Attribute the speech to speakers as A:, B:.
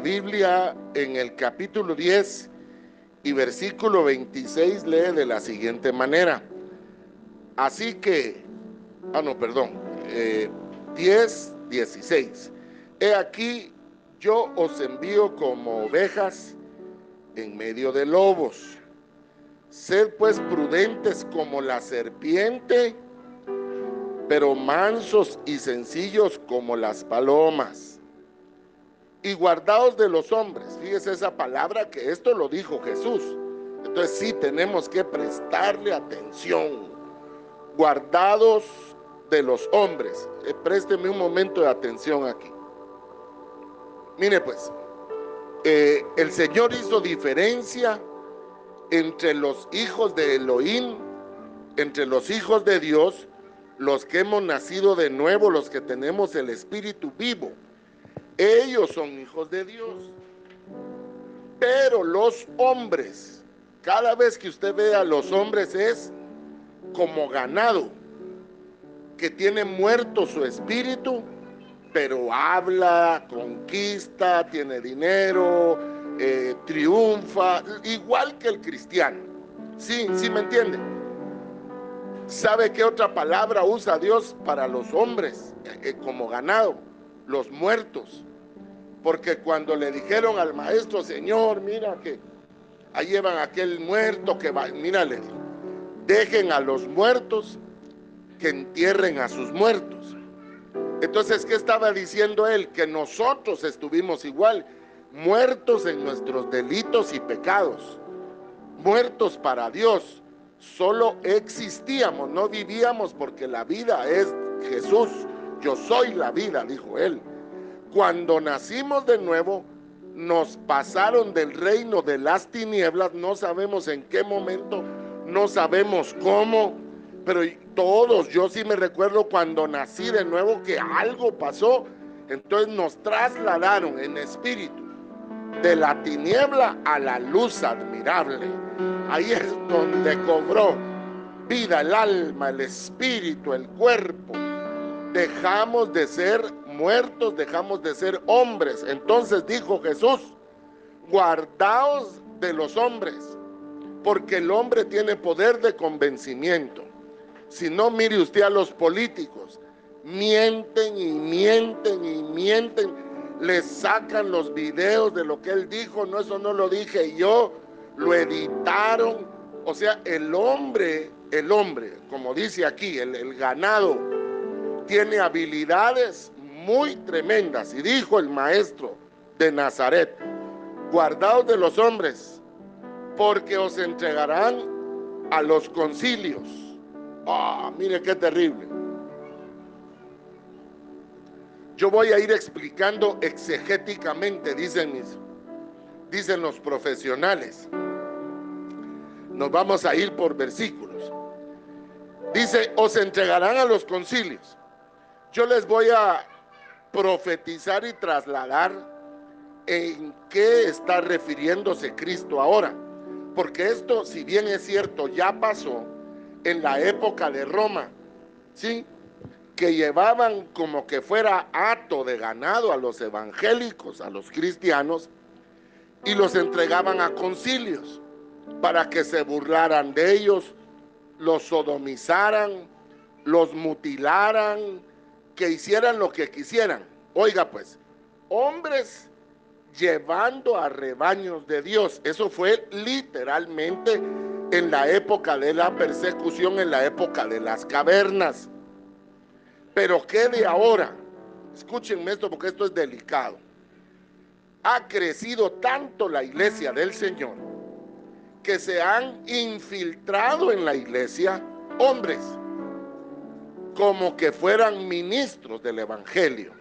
A: Biblia, en el capítulo 10 y versículo 26, lee de la siguiente manera. Así que, 10, 16. He aquí, yo os envío como ovejas en medio de lobos. Sed pues prudentes como la serpiente, pero mansos y sencillos como las palomas. Y guardaos de los hombres. Fíjese esa palabra, que esto lo dijo Jesús. Entonces sí tenemos que prestarle atención. Guardados de los hombres. Présteme un momento de atención aquí. Mire pues, el Señor hizo diferencia entre los hijos de Elohim, entre los hijos de Dios, los que hemos nacido de nuevo, los que tenemos el Espíritu vivo. Ellos son hijos de Dios. Pero los hombres, cada vez que usted ve a los hombres, es como ganado que tiene muerto su espíritu, pero habla, conquista, tiene dinero, triunfa, igual que el cristiano. Sí me entiende. ¿Sabe qué otra palabra usa Dios para los hombres como ganado? Los muertos. Porque cuando le dijeron al maestro, Señor, mira que ahí llevan aquel muerto que va, mírale, dejen a los muertos que entierren a sus muertos. Entonces, ¿qué estaba diciendo él? Que nosotros estuvimos igual, muertos en nuestros delitos y pecados, muertos para Dios. Solo existíamos, no vivíamos, porque la vida es Jesús. Yo soy la vida, dijo él. Cuando nacimos de nuevo, nos pasaron del reino de las tinieblas, no sabemos en qué momento, no sabemos cómo, pero todos, yo sí me recuerdo cuando nací de nuevo que algo pasó. Entonces nos trasladaron en espíritu de la tiniebla a la luz admirable. Ahí es donde cobró vida el alma, el espíritu, el cuerpo. Dejamos de ser muertos, dejamos de ser hombres. Entonces dijo Jesús, guardaos de los hombres, porque el hombre tiene poder de convencimiento. Si no, mire usted a los políticos, mienten y mienten y mienten, les sacan los videos de lo que él dijo. No, eso no lo dije yo, lo editaron. O sea, el hombre, como dice aquí, el ganado, tiene habilidades muy tremendas. Y dijo el maestro de Nazaret, guardaos de los hombres, porque os entregarán a los concilios. Mire qué terrible. Yo voy a ir explicando exegéticamente, dicen los profesionales. Nos vamos a ir por versículos. Dice, os entregarán a los concilios. Yo les voy a profetizar y trasladar en qué está refiriéndose Cristo ahora. Porque esto, si bien es cierto, ya pasó en la época de Roma, ¿sí? Que llevaban como que fuera hato de ganado a los evangélicos, a los cristianos, y los entregaban a concilios para que se burlaran de ellos, los sodomizaran, los mutilaran, que hicieran lo que quisieran. Oiga pues, hombres llevando a rebaños de Dios. Eso fue literalmente en la época de la persecución, en la época de las cavernas. Pero ¿qué de ahora? Escúchenme esto, porque esto es delicado. Ha crecido tanto la iglesia del Señor que se han infiltrado en la iglesia hombres como que fueran ministros del evangelio.